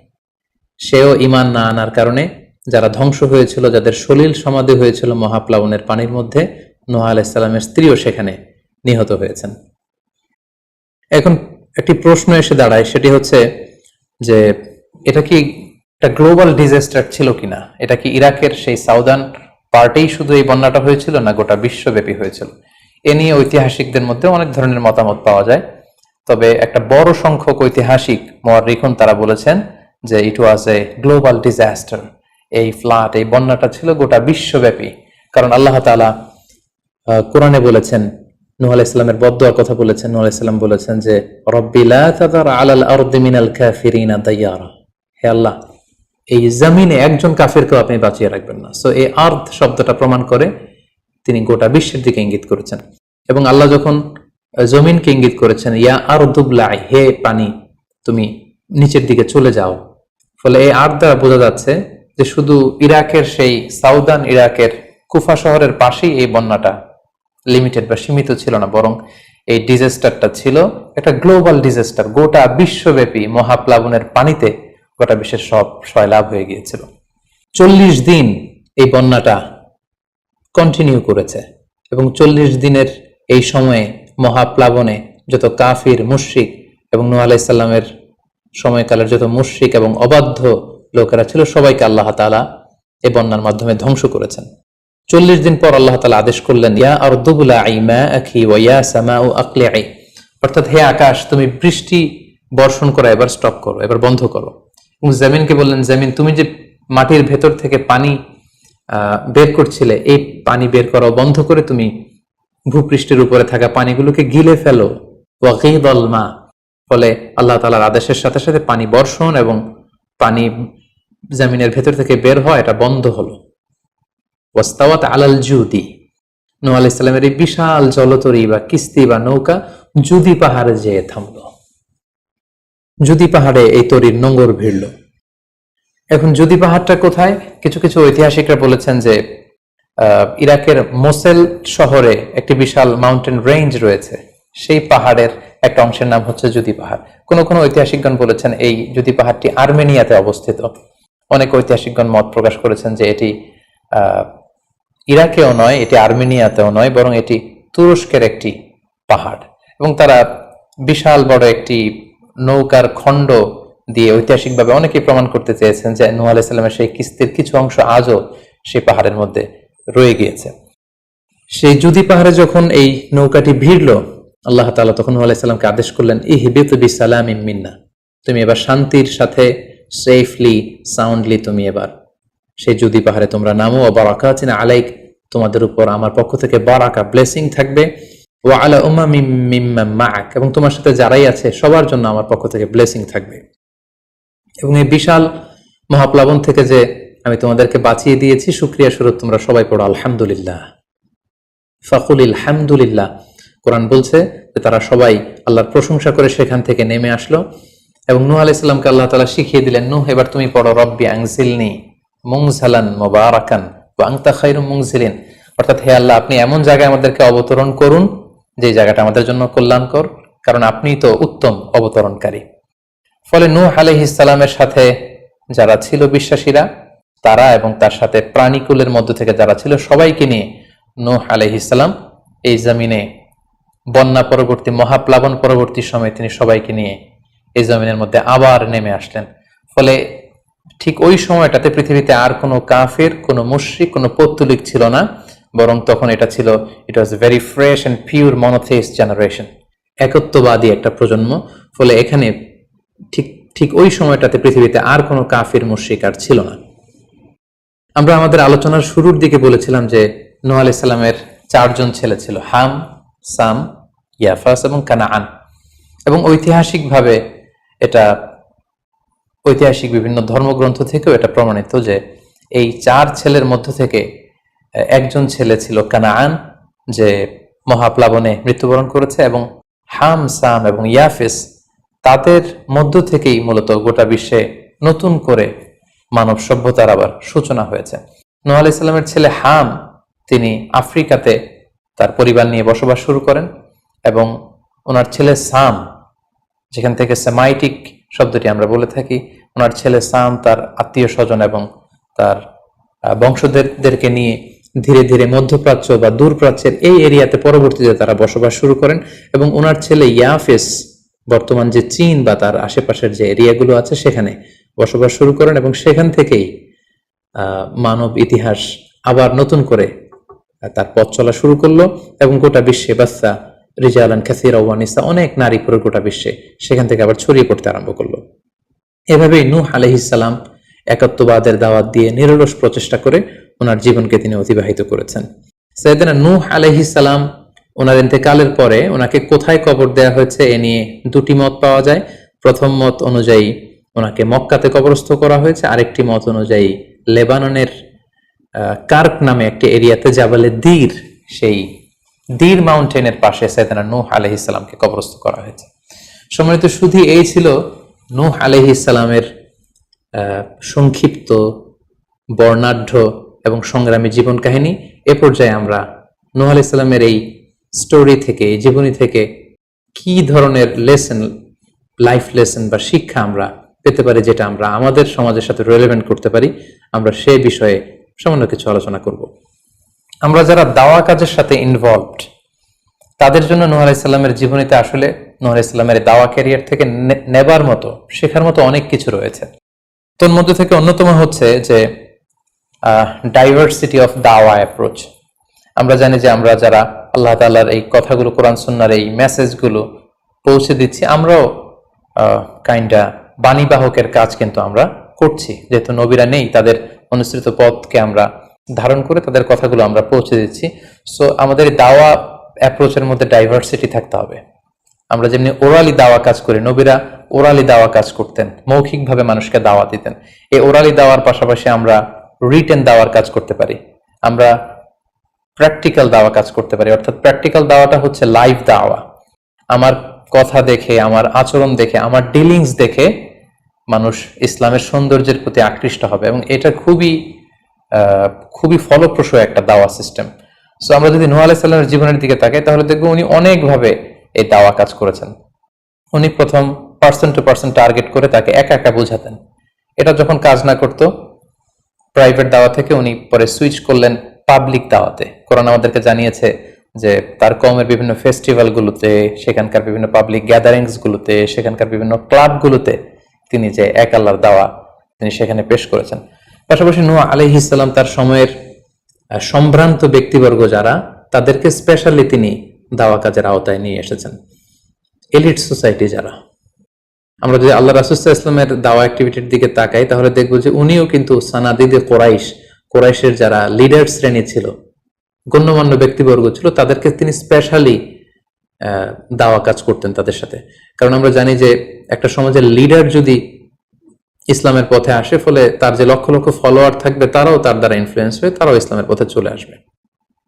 সেও ঈমান না আনার কারণে যারা ধ্বংস হয়েছিল, যাদের সলিল সমাধি হয়েছিল মহাপ্লাবনের পানির মধ্যে, নূহ আলাইহিস সালামের স্ত্রীও সেখানে নিহত হয়েছেন। এখন একটি প্রশ্ন এসে দাঁড়ায়, সেটি হচ্ছে যে এটা কি একটা গ্লোবাল ডিজাস্টার ছিল কিনা? এটা কি ইরাকের সেই সাউদার্ন পার্টেই শুধু এই বন্যাটা হয়েছিল, না গোটা বিশ্বব্যাপী হয়েছিল? এ নিয়ে ঐতিহাসিকদের মধ্যে অনেক ধরনের মতামত পাওয়া যায়। তবে একটা বড় সংখ্যক ঐতিহাসিক মুআররিখুন তারা বলেছেন যে ইট ওয়াজ এ গ্লোবাল ডিজাস্টার। এই ফ্লাড, এই বন্যাটা ছিল গোটা বিশ্বব্যাপী। কারণ আল্লাহ তাআলা কোরআনে বলেছেন, নূহ আলাইহিস সালামের বদদুয়ার কথা বলেছেন। নূহ আলাইহিস সালাম বলেছেন যে, রব্বি লা তাযার আলাল আরদি মিনাল কাফিরিনা দাইয়ারা, হে আল্লাহ, এই জমিনে একজন কাফিরকেও আপনি বাঁচিয়ে রাখবেন না। সো এই আর্দ শব্দটা প্রমাণ করে তিনি গোটা বিশ্বের দিকে ইঙ্গিত করেছেন। এবং আল্লাহ যখন জমিনকে ইঙ্গিত করেছেন, ইয়া আরদুবলাই, হে পানি তুমি নিচের দিকে চলে যাও, ফলে এই আর্দ দ্বারা বোঝা যাচ্ছে যে শুধু ইরাকের সেই সাউদার্ন ইরাকের কুফা শহরের পাশেই এই বন্যাটা লিমিটেড বা সীমিত ছিল না, বরং এই ডিজাস্টারটা ছিল একটা গ্লোবাল ডিজাস্টার। গোটা বিশ্বব্যাপী মহাপ্লাবনের পানিতে গোটা বিশ্বের সব সয়লাভ হয়ে গিয়েছিল। 40 দিন এই বন্যাটা কন্টিনিউ করেছে এবং 40 দিনের এই সময়ে মহাপ্লাবনে যত কাফির মুশরিক এবং নূহ আলাইহিস সালামের সময়কালের যত মুশরিক এবং অবাধ্য লোকেরা ছিল সবাইকে আল্লাহ তাআলা এই বন্যার মাধ্যমে ধ্বংস করেছেন। 40 দিন পর আল্লাহ তাআলা আদেশ করলেন, ইয়া আরদু বুলাঈ মাআকি ওয়া ইয়া সামাউ আকলিঈ, অর্থাৎ হে আকাশ তুমি বৃষ্টি বর্ষণ করা এবার স্টপ করো, এবার বন্ধ করো। এবং জমিনকে বললেন, জমিন তুমি যে মাটির ভেতর থেকে পানি বের করছিলে, এই পানি বের করা বন্ধ করে তুমি ভূপৃষ্ঠের উপরে থাকা পানিগুলোকে গিলে ফেলো। ওয়াগীদাল মা, ফলে আল্লাহ তাআলার আদেশের সাথে সাথে পানি বর্ষণ এবং পানি জমিনের ভেতর থেকে বের হয় এটা বন্ধ হলো। ওয়াস্তাওয়াত আলাল জুদি, নূহ আলাইহিস সালামের এই বিশাল জলতরী বা কিস্তি বা নৌকা জুদি পাহাড়ে যেয়ে থামলো। জুদি পাহাড়ে এই তরীর নোঙর ভিড়ল। এখন জুদি পাহাড়টা কোথায়? কিছু কিছু ঐতিহাসিকরা বলেছেন যে ইরাকের মোসেল শহরে একটি বিশাল মাউন্টেন রেঞ্জ রয়েছে, সেই পাহাড়ের একটা অংশের নাম হচ্ছে জুদি পাহাড়। কোন কোন ঐতিহাসিকগণ বলেছেন এই জুদি পাহাড়টি আর্মেনিয়াতে অবস্থিত। অনেক ঐতিহাসিকগণ মত প্রকাশ করেছেন যে এটি ইরাকেও নয়, এটি আর্মেনিয়াতেও নয়, বরং এটি তুরস্কের একটি পাহাড়। এবং তারা বিশাল বড় একটি নৌকার খণ্ড দিয়ে ঐতিহাসিকভাবে অনেকেই প্রমাণ করতে চেয়েছেন যে নূহ আলাইহিস সালামের সেই কিস্তির কিছু অংশ আজও সেই পাহাড়ের মধ্যে রয়ে গিয়েছে। সেই জুদি পাহাড়ে যখন এই নৌকাটি ভিড়ল, আল্লাহ তাআলা তখন নূহ আলাইহিস সালামকে আদেশ করলেন, ইহবিত বিসালামিন মিন্না, তুমি এবার শান্তির সাথে সেফলি সাউন্ডলি তুমি এবার সেই জুদি পাহাড়ে তোমরা নামো। ও বারাকাতিন আলাইক, তোমাদের উপর আমার পক্ষ থেকে বারাকা ব্লেসিং থাকবে। ওয়া আলা উম্মামিম মিম্মান মাআক, এবং তোমার সাথে যারাই আছে সবার জন্য আমার পক্ষ থেকে ব্লেসিং থাকবে। এবং এই বিশাল মহাপ্লাবন থেকে যে আমি তোমাদেরকে বাঁচিয়ে দিয়েছি, শুকরিয়া স্বরূপ তোমরা সবাই পড়ো আলহামদুলিল্লাহ। ফাকুলিল হামদুলিল্লাহ। কোরআন বলছে যে তারা সবাই আল্লাহর প্রশংসা করে সেখান থেকে নেমে আসলো এবং নূহ আলাইহিস সালামকে আল্লাহ তাআলা শিখিয়ে দিলেন, নূহ এবার তুমি পড়ো রব্বি আনজিলনি মুনজালান মুবারাকান ওয়া আনতা খায়রুম মুনজিলিন, অর্থাৎ হে আল্লাহ আপনি এমন জায়গায় আমাদেরকে অবতরণ করুন যে জায়গাটা আমাদের জন্য কল্যাণকর, কারণ আপনি তো উত্তম অবতরণকারী। ফলে নূহ আলাইহিস সালামের সাথে যারা ছিল বিশ্বাসীরা, তারা এবং তার সাথে প্রাণীকুলের মধ্য থেকে যারা ছিল সবাইকে নিয়ে নূহ আলাইহিস সালাম এই জমিনে বন্যা পরবর্তী মহাপ্লাবন পরবর্তী সময় তিনি সবাইকে নিয়ে এই জমিনের মধ্যে আবার নেমে আসলেন। ফলে ঠিক ওই সময়টাতে পৃথিবীতে আর কোনো কাফের, কোনো মুশরিক, কোনো পৌত্তলিক ছিল না, বরং তখন এটা ছিল, it was very fresh and pure monotheist generation, একত্ববাদী একটা প্রজন্ম। ফলে এখানে ঠিক ওই সময়টাতে পৃথিবীতে আর কোনো কাফির মুশরিক আর ছিল না। আমরা আমাদের আলোচনার শুরুর দিকে বলেছিলাম যে নূহ আলাইহিস সালামের 4 জন ছেলে ছিল, হাম, সাম, ইয়াফাস এবং কানাআন। এবং ঐতিহাসিকভাবে এটা ঐতিহাসিক বিভিন্ন ধর্মগ্রন্থ থেকেও এটা প্রমাণিত যে এই 4 ছেলের মধ্য থেকে একজন ছেলে ছিল কানাআন, যে মহাপ্লাবনে মৃত্যুবরণ করেছে, এবং হাম, সাম এবং ইয়াফেস, তাদের মধ্য থেকেই মূলত গোটা বিশ্বে নতুন করে মানব সভ্যতার আবার সূচনা হয়েছে। নূহ আলাইহিস সালামের ছেলে হাম, তিনি আফ্রিকাতে তার পরিবার নিয়ে বসবাস শুরু করেন, এবং ওনার ছেলে সাম, যেখান থেকে সেমাইটিক শব্দটি আমরা বলে থাকি, ওনার ছেলে সাম তার আত্মীয় স্বজন এবং তার বংশধরদেরকে নিয়ে ধীরে ধীরে মধ্যপ্রাচ্য বা দূরপ্রাচ্যের এই এরিয়াতে পরবর্তীতে তারা বসবাস শুরু করেন। এবং ওনার ছেলে ইয়াফেস বর্তমান যে চীন বা তার আশেপাশের যে এরিয়াগুলো আছে সেখানে বসবাস শুরু করেন, এবং সেখান থেকেই মানব ইতিহাস আবার নতুন করে তার পথ চলা শুরু করলো, এবং গোটা বিশ্বে বাচ্চা রিজালান কাসীরা ওয়া নিসা, অনেক নারী পুরো গোটা বিশ্বে সেখান থেকে আবার ছড়িয়ে পড়তে আরম্ভ করলো। এভাবেই নূহ আলাইহিস সালাম একত্ববাদের দাওয়াত দিয়ে নিরলস প্রচেষ্টা করে ওনার জীবনকে তিনি অতিবাহিত করেছেন। সাইয়েদনা নূহ আলাইহিস সালাম ওনার ইন্তেকালের পরে ওনাকে কোথায় কবর দেওয়া হয়েছে এ নিয়ে 2টি মত পাওয়া যায়। প্রথম মত অনুযায়ী ওনাকে মক্কাতে কবরস্থ করা হয়েছে, আরেকটি মত অনুযায়ী লেবাননের কার্ক নামে একটি এরিয়াতে জাবালে দীর, সেই দীর মাউন্টেনের পাশে সাইয়েদনা নূহ আলাইহিস সালামকে কবরস্থ করা হয়েছে। সম্মানিত সুধী, এই ছিল নূহ আলাইহিস সালামের সংক্ষিপ্ত, বর্ণাঢ্য এবং সংগ্রামী জীবন কাহিনী। এ পর্যায়ে আমরা নূহ আলাইহিস সালামের এই স্টোরি থেকে, এই জীবনী থেকে কি ধরনের লেসন, লাইফ লেসন বা শিক্ষা আমরা পেতে পারি, যেটা আমরা আমাদের সমাজের সাথে রিলেভেন্ট করতে পারি, আমরা সে বিষয়ে সামান্য কিছু আলোচনা করব। আমরা যারা দাওয়া কাজের সাথে ইনভলভড, তাদের জন্য নূহ আলাইহিস সালামের জীবনীতে আসলে নূহ আলাইহিস সালামের দাওয়া ক্যারিয়ার থেকে নেবার মতো, শেখার মতো অনেক কিছু রয়েছে। তোর মধ্যে থেকে অন্যতম হচ্ছে যে ডাইভার্সিটি অফ দাওয়া অ্যাপ্রোচ। আমরা জানি যে আমরা যারা আল্লাহ তাআলার এই কথাগুলো, কোরআন সুন্নাহর এই মেসেজগুলো পৌঁছে দিচ্ছি, আমরাও কাইন্ডা বাণীবাহকের কাজ কিন্তু আমরা করছি। যেহেতু নবীরা নেই, তাদের অনুসৃত পথকে আমরা ধারণ করে তাদের কথাগুলো আমরা পৌঁছে দিচ্ছি। সো আমাদের দাওয়া অ্যাপ্রোচের মধ্যে ডাইভার্সিটি থাকতে হবে। আমরা যেমনি ওরালি দাওয়া কাজ করি, নবীরা ওরালি দাওয়া কাজ করতেন, মৌখিকভাবে মানুষকে দাওয়া দিতেন। এই ওরালি দাওয়ার পাশাপাশি আমরা রিটেন দাওয়ার কাজ করতে পারি, আমরা প্র্যাকটিক্যাল দাওয়া কাজ করতে পারি। অর্থাৎ প্র্যাকটিক্যাল দাওয়াটা হচ্ছে লাইভ দাওয়া। আমার কথা দেখে, আমার আচরণ দেখে, আমার ডিলিংস দেখে মানুষ ইসলামের সৌন্দর্যের প্রতি আকৃষ্ট হবে, এবং এটা খুবই ফলপ্রসূ একটা দাওয়া সিস্টেম। সো আমরা যদি নূহ আলাইহিস সালামের জীবনের দিকে তাকাই, তাহলে দেখবো উনি অনেকভাবে এই দাওয়া কাজ করেছেন। উনি প্রথম পার্সন টু পার্সন টার্গেট করে তাকে একা একা বোঝাতেন। এটা যখন কাজ না করতো, প্রাইভেট দাওয়া থেকে উনি পরে সুইচ করলেন পাবলিক দাওয়াতে। কোরআন আমাদেরকে জানিয়েছে যে তার কওমের বিভিন্ন ফেস্টিভ্যালগুলোতে, সেখানকার বিভিন্ন পাবলিক গ্যাদারিংসগুলোতে, সেখানকার বিভিন্ন ক্লাবগুলোতে তিনি যে এক আল্লাহর দাওয়া তিনি সেখানে পেশ করেছেন। পাশাপাশি নূহ আলাইহিস সালাম তার সময়ের সম্ভ্রান্ত ব্যক্তিবর্গ যারা, তাদেরকে স্পেশালি তিনি দাওয়া কাজের আওতায় নিয়ে এসেছেন। এলিট সোসাইটি যারা, আমরা যদি আল্লাহ রাসূল সাল্লাল্লাহু আলাইহি ওয়াসাল্লামের দাওয়া অ্যাক্টিভিটির দিকে তাকাই, তাহলে দেখবো যে উনিও কিন্তু সানাদিদে কোরাইশের যারা লিডার শ্রেণী ছিল, গণ্যমান্য ব্যক্তিবর্গ ছিল, তাদেরকে তিনি স্পেশালি দাওয়া কাজ করতেন তাদের সাথে। কারণ আমরা জানি যে একটা সমাজের লিডার যদি ইসলামের পথে আসে, ফলে তার যে লক্ষ লক্ষ ফলোয়ার থাকবে, তারাও তার দ্বারা ইনফ্লুয়েন্স হয়ে তারাও ইসলামের পথে চলে আসবে।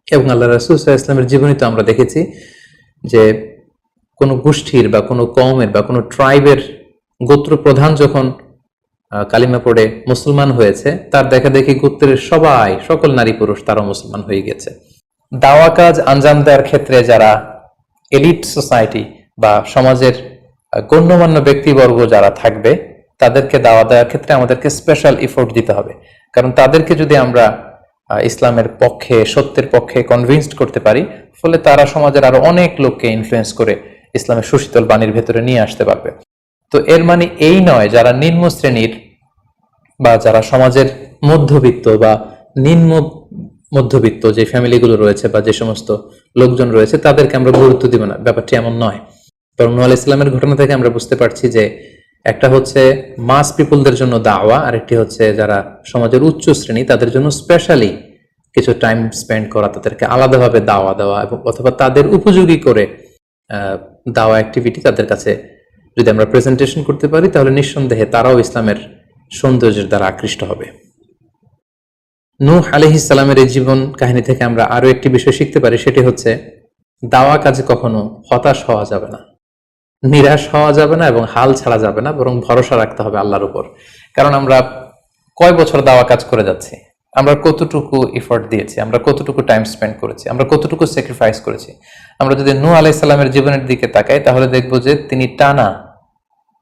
এবং আল্লাহ রাসূল সাল্লাল্লাহু আলাইহি ওয়াসাল্লামের জীবনীতে আমরা দেখেছি যে কোনো গোষ্ঠীর বা কোনো কওমের বা কোনো ট্রাইবের গোত্র প্রধান যখন কালিমা পড়ে মুসলমান হয়েছে, তার দেখা দেখি গোত্রের সকল নারী পুরুষ তারাও মুসলমান হয়ে গেছে। দাওয়া কাজ আঞ্জাম দেওয়ার ক্ষেত্রে যারা এলিট সোসাইটি বা সমাজের গণ্যমান্য ব্যক্তিবর্গ যারা থাকবে, তাদেরকে দাওয়া দেওয়ার ক্ষেত্রে আমাদেরকে স্পেশাল এফোর্ট দিতে হবে। কারণ তাদেরকে যদি আমরা ইসলামের পক্ষে, সত্যের পক্ষে কনভিন্সড করতে পারি, ফলে তারা সমাজের আরো অনেক লোককে ইনফ্লুয়েন্স করে ইসলামের সুশীতল বাণীর ভেতরে নিয়ে আসতে পারবে। তো এর মানে এই নয় যারা নিম্ন শ্রেণীর বা যারা সমাজের মধ্যবিত্ত বা নিম্ন মধ্যবিত্ত যে ফ্যামিলিগুলো রয়েছে বা যে সমস্ত লোকজন রয়েছে, তাদেরকে আমরা গুরুত্ব দিব না, ব্যাপারটি এমন নয়। কারণ নূহ আলাইহিস সালামের ঘটনা থেকে আমরা বুঝতে পারছি যে একটা হচ্ছে মাস পিপলদের জন্য দাওয়া, আর একটি হচ্ছে যারা সমাজের উচ্চ শ্রেণী, তাদের জন্য স্পেশালি কিছু টাইম স্পেন্ড করা, তাদেরকে আলাদাভাবে দাওয়া দেওয়া, এবং অথবা তাদের উপযোগী করে দাওয়া অ্যাক্টিভিটি তাদের কাছে যদি আমরা প্রেজেন্টেশন করতে পারি, তাহলে নিঃসন্দেহে তারাও ইসলামের সৌন্দর্যের দ্বারা আকৃষ্ট হবে। নূহ আলাইহিস সালামের এই জীবন কাহিনী থেকে আমরা আরো একটি বিষয় শিখতে পারি, সেটি হচ্ছে দাওয়া কাজে কখনো হতাশ হওয়া যাবে না, নিরাশ হওয়া যাবে না, এবং হাল ছাড়া যাবে না, বরং ভরসা রাখতে হবে আল্লাহর উপর। কারণ আমরা কয় বছর দাওয়া কাজ করে যাচ্ছি, আমরা কতটুকু এফোর্ট দিয়েছি, আমরা কতটুকু টাইম স্পেন্ড করেছি, আমরা কতটুকু স্যাক্রিফাইস করেছি। আমরা যদি নূহ আলাইহিস সালামের জীবনের দিকে তাকাই, তাহলে দেখবো যে তিনি টানা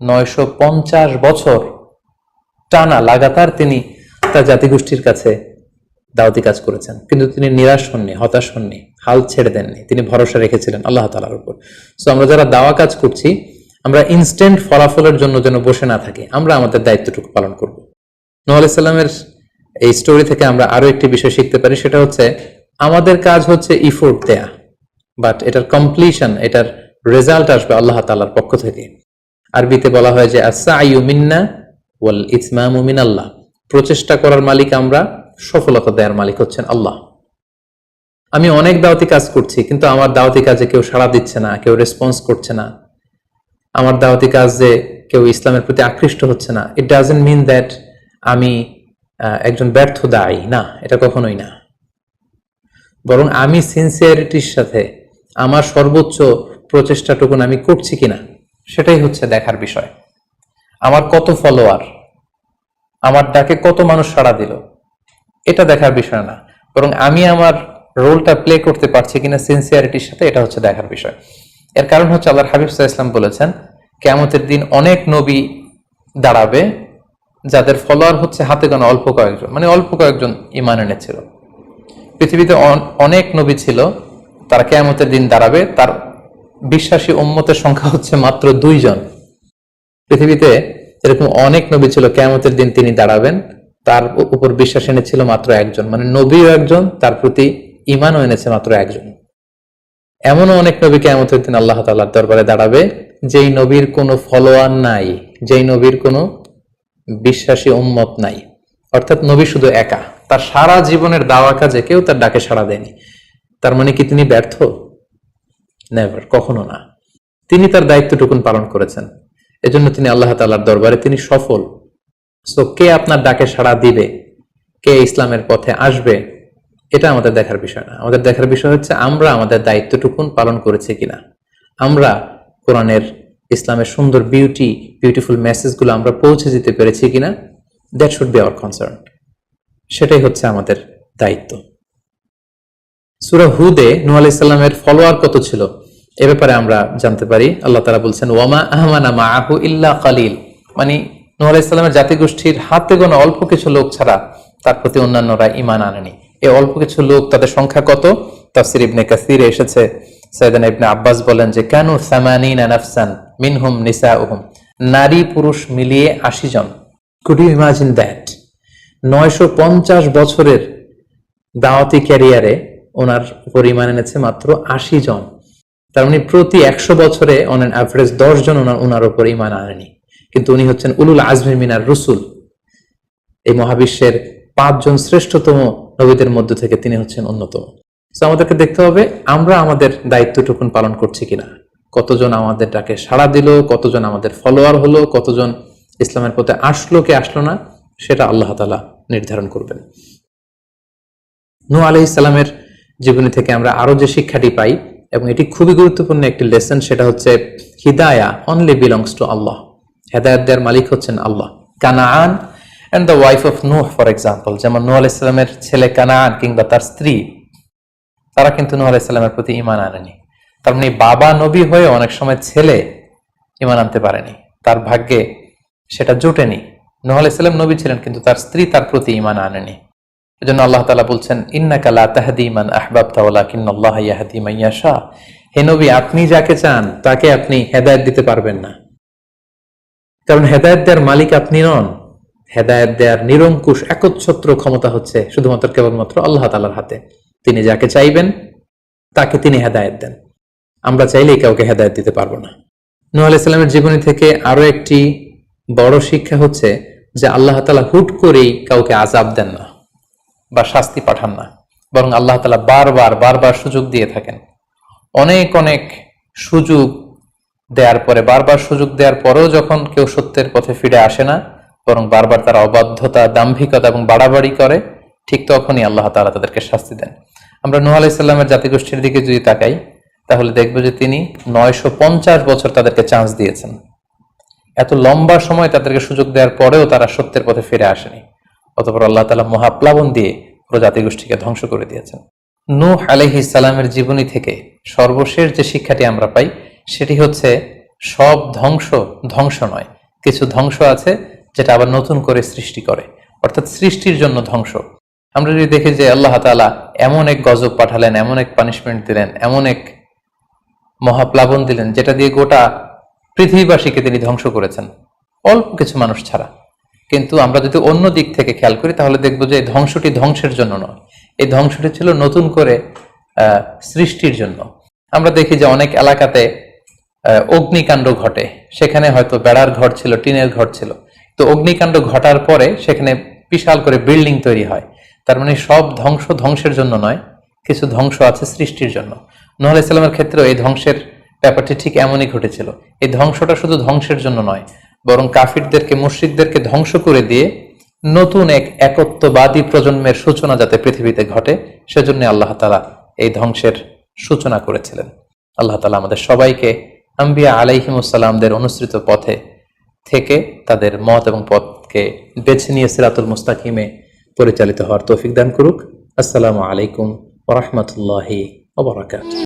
950 বছর টানা লাগাতার তিনি তার জাতিগোষ্ঠীর কাছে দাওয়াতি কাজ করেছেন, কিন্তু তিনি নিরাশ হননি, হতাশ হননি, হাল ছেড়ে দেননি, তিনি ভরসা রেখেছিলেন আল্লাহ তাআলার উপর। সো আমরা যারা দাওয়া কাজ করছি, আমরা ইনস্ট্যান্ট ফলাফলের জন্য যেন বসে না থাকি, আমরা আমাদের দায়িত্বটুকু পালন করব। নূহ আলাইহিস সালামের এই স্টোরি থেকে আমরা আরো একটি বিষয় শিখতে পারি, সেটা হচ্ছে আমাদের কাজ হচ্ছে ইফোর্ট দেয়া, বাট এটার কমপ্লিশন, এটার রেজাল্ট আসবে আল্লাহ তাআলার পক্ষ থেকে। আরবিতে বলা হয় যে আস-সা'য়ু মিন্না ওয়াল ইতমামু মিনাল্লাহ, প্রচেষ্টা করার মালিক আমরা, সফলতা দেওয়ার মালিক হচ্ছেন আল্লাহ। আমি অনেক দাওয়াতি কাজ করছি, কিন্তু আমার দাওয়াতি কাজে কেউ সাড়া দিচ্ছে না, কেউ রেসপন্স করছে না, আমার দাওয়াতি কাজে কেউ ইসলামের প্রতি আকৃষ্ট হচ্ছে না, ইট ডাজন্ট মিন দ্যাট আমি একজন ব্যর্থ দায়ী, না, এটা কখনোই না। বরং আমি সিনসিয়ারিটির সাথে আমার সর্বোচ্চ প্রচেষ্টাটুকুন আমি করছি কিনা, সেটাই হচ্ছে দেখার বিষয়। আমার কত ফলোয়ার, আমার ডাকে কত মানুষ সাড়া দিল, এটা দেখার বিষয় না, বরং আমি আমার রোলটা প্লে করতে পারছি কিনা সিনসিয়ারিটির সাথে, এটা হচ্ছে দেখার বিষয়। এর কারণ হচ্ছে আল্লাহর হাবিব সাল্লাল্লাহু আলাইহি ওয়াসাল্লাম বলেছেন, কিয়ামতের দিন অনেক নবী দাঁড়াবে যাদের ফলোয়ার হচ্ছে হাতে গোনা অল্প কয়েকজন, মানে অল্প কয়েকজন ঈমান এনেছিল, পৃথিবীতে অনেক নবী ছিল, তারা কিয়ামতের দিন দাঁড়াবে, তার বিশ্বাসী উম্মতের সংখ্যা হচ্ছে মাত্র 2 জন। পৃথিবীতে এরকম অনেক নবী ছিল, কিয়ামতের দিন তিনি দাঁড়াবেন, তার উপর বিশ্বাস এনেছিল মাত্র 1 জন, মানে নবীও 1 জন, তার প্রতি ঈমানও এনেছে মাত্র 1 জন। এমনও অনেক নবী কিয়ামতের দিন আল্লাহ তাআলার দরবারে দাঁড়াবে যেই নবীর কোনো ফলোয়ার নাই, যেই নবীর কোনো বিশ্বাসী উম্মত নাই, অর্থাৎ নবী শুধু একা, তার সারা জীবনের দাওয়া কাজে কেউ তার ডাকে সাড়া দেয়নি। তার মানে কি তিনি ব্যর্থ? নেভার, কখনো না। তিনি তার দায়িত্বটুকুন পালন করেছেন, এজন্য তিনি আল্লাহ তাআলার দরবারে তিনি সফল। সো কে আপনার ডাকে সাড়া দিবে, কে ইসলামের পথে আসবে, এটা আমাদের দেখার বিষয় না। আমাদের দেখার বিষয় হচ্ছে আমরা আমাদের দায়িত্বটুকুন পালন করেছি কিনা, আমরা কোরআনের, ইসলামের সুন্দর বিউটিফুল মেসেজগুলো আমরা পৌঁছে দিতে পেরেছি কিনা। That should be hour concern, সেটাই হচ্ছে আমাদের দায়িত্ব। সূরা হুদে নূহ আলাইহিস সালামের ফলোয়ার কত ছিল এ ব্যাপারে আমরা জানতে পারি। আল্লাহ তাআলা বলছেন, ওয়ামা আমানা মাআহু ইল্লা কালিল, মানে নূহ আলাইহিস সালামের জাতিগোষ্ঠীর হাতে গোনা অল্প কিছু লোক ছাড়া তার প্রতি অন্যান্যরা ঈমান আনেনি। এই অল্প কিছু লোক, তাদের সংখ্যা কত? তাফসীর ইবনে কাসিরে এসেছে, সাইয়েদনা ইবনে আব্বাস বলেন যে কানু 80 নাফসান মিনহুম নিসাউহুম, নারী পুরুষ মিলিয়ে 80 জন। Could you imagine that? 950 বছরের দাওয়াতি ক্যারিয়ারে ওনার উপর ঈমান এনেছে মাত্র 80 জন। তার মানে প্রতি 100 বছরে অন অ্যান অ্যাভারেজ 10 জন ওনার উপর ঈমান আনেনি। কিন্তু উনি হচ্ছেন উলুল আজমি মিনার রসুল, এই মহাবিশ্বের 5 জন শ্রেষ্ঠতম নবীদের মধ্য থেকে তিনি হচ্ছেন অন্যতম। তো আমাদেরকে দেখতে হবে আমরা আমাদের দায়িত্বটুকুন পালন করছি কিনা, কতজন আমাদের ডাকে সাড়া দিল, কতজন আমাদের ফলোয়ার হলো, কতজন ইসলামের পথে আসলো কে আসলো না, সেটা আল্লাহ তাআলা নির্ধারণ করবেন। নূহ আলাইহিস সালামের জীবনী থেকে আমরা আরো যে শিক্ষাটি পাই, এবং এটি খুবই গুরুত্বপূর্ণ একটি লেসন, সেটা হচ্ছে হিদায়া অনলি বিলংস টু আল্লাহ। হেদায়েত দেওয়ার মালিক হচ্ছেন Allah. Canaan and the wife of Nuh for example, যেমন নূহ আলাইহিস সালামের ছেলে কানাআন কিংবা তার স্ত্রী, তারা কিন্তু নূহ আলাইহিস সালামের প্রতি ঈমান আনেনি। তার মানে বাবা নবী হয়ে অনেক সময় ছেলে ঈমান আনতে পারেনি, তার ভাগ্যে সেটা জোটেনি। নূহ আলাইহিস সালাম নবী ছিলেন, কিন্তু তার স্ত্রী তার প্রতি ঈমান আনেনি। এজন্য আল্লাহ তাআলা বলছেন, ইন্নাকা লা তাহদি মান আহবাবতা ওয়ালাকিন্নাল্লাহা ইয়াহদি মান ইয়াশা, হে নবী আপনি যাকে চান তাকে আপনি হেদায়েত দিতে পারবেন না, কারণ হেদায়েত দেওয়ার মালিক আপনি নন। হেদায়েত দেওয়ার নিরঙ্কুশ একচ্ছত্র ক্ষমতা হচ্ছে শুধুমাত্র কেবলমাত্র আল্লাহ তাআলার হাতে। তিনি যাকে চাইবেন তাকে তিনি হেদায়েত দেন, আমরা চাইলেই কাউকে হেদায়েত দিতে পারবো না। নূহ আলাইহিস সালামের জীবনী থেকে আরো একটি বড় শিক্ষা হচ্ছে যে আল্লাহ তাআলা হুট করেই কাউকে আযাব দেন না বা শাস্তি পাঠান না, বরং আল্লাহ তাআলা বারবার সুযোগ দিয়ে থাকেন। অনেক সুযোগ দেওয়ার পরে, বারবার সুযোগ দেওয়ার পরেও যখন কেউ সত্যের পথে ফিরে আসে না, বরং বারবার তারা অবাধ্যতা, দাম্ভিকতা এবং বাড়াবাড়ি করে, ঠিক তখনই আল্লাহ তাআলা তাদেরকে শাস্তি দেন। আমরা নূহ আলাইহিস সালামের জাতিগোষ্ঠীর দিকে যদি তাকাই, তাহলে দেখব যে তিনি 950 বছর তাদেরকে চান্স দিয়েছেন। এত লম্বা সময় তাদেরকে সুযোগ দেওয়ার পরেও তারা সত্যের পথে ফিরে আসেনি। অতঃপর আল্লাহ তাআলা মহাপ্লাবন দিয়ে পুরো জাতিগোষ্ঠীকে ধ্বংস করে দিয়েছেন। নূহ আলাইহিস সালামের জীবনী থেকে সর্বশেষ যে শিক্ষাটি আমরা পাই, সেটি হচ্ছে সব ধ্বংস নয়, কিছু ধ্বংস আছে যেটা আবার নতুন করে সৃষ্টি করে, অর্থাৎ সৃষ্টির জন্য ধ্বংস। আমরা যদি দেখি যে আল্লাহ তাআলা এমন এক গজব পাঠালেন, এমন এক পানিশমেন্ট দিলেন, এমন এক মহাপ্লাবন দিলেন, যেটা দিয়ে গোটা পৃথিবীবাসীকে তিনি ধ্বংস করেছেন, অল্প কিছু মানুষ ছাড়া। কিন্তু আমরা যদি অন্য দিক থেকে খেয়াল করি, তাহলে দেখবো যে এই ধ্বংসটি ধ্বংসের জন্য নয়, এই ধ্বংসটি ছিল নতুন করে সৃষ্টির জন্য। আমরা দেখি যে অনেক এলাকাতে অগ্নিকাণ্ড ঘটে, সেখানে হয়তো বেড়ার ঘর ছিল, টিনের ঘর ছিল, তো অগ্নিকাণ্ড ঘটার পরে সেখানে বিশাল করে বিল্ডিং তৈরি হয়। তার মানে সব ধ্বংসের জন্য নয়, কিছু ধ্বংস আছে সৃষ্টির জন্য। নূহ আলাইহিস সালামের ক্ষেত্রেও এই ধ্বংসের ব্যাপারটি ঠিক এমনই ঘটেছিল। এই ধ্বংসটা শুধু ধ্বংসের জন্য নয়, বরং কাফিরদেরকে, মুশরিকদেরকে ধ্বংস করে দিয়ে নতুন এক একত্ববাদী প্রজন্মের সূচনা যাতে পৃথিবীতে ঘটে, সেজন্য আল্লাহ তাআলা এই ধ্বংসের সূচনা করেছিলেন। আল্লাহ তাআলা আমাদের সবাইকে আম্বিয়া আলাইহিমুস সালামদের অনুসৃত পথে থেকে তাদের মত এবং পথকে বেছে নিয়ে সিরাতুল মুস্তাকিমে পরিচালিত হওয়ার তৌফিক দান করুক। আসসালামু আলাইকুম ওয়া রাহমাতুল্লাহি ওয়া বারাকাতুহু।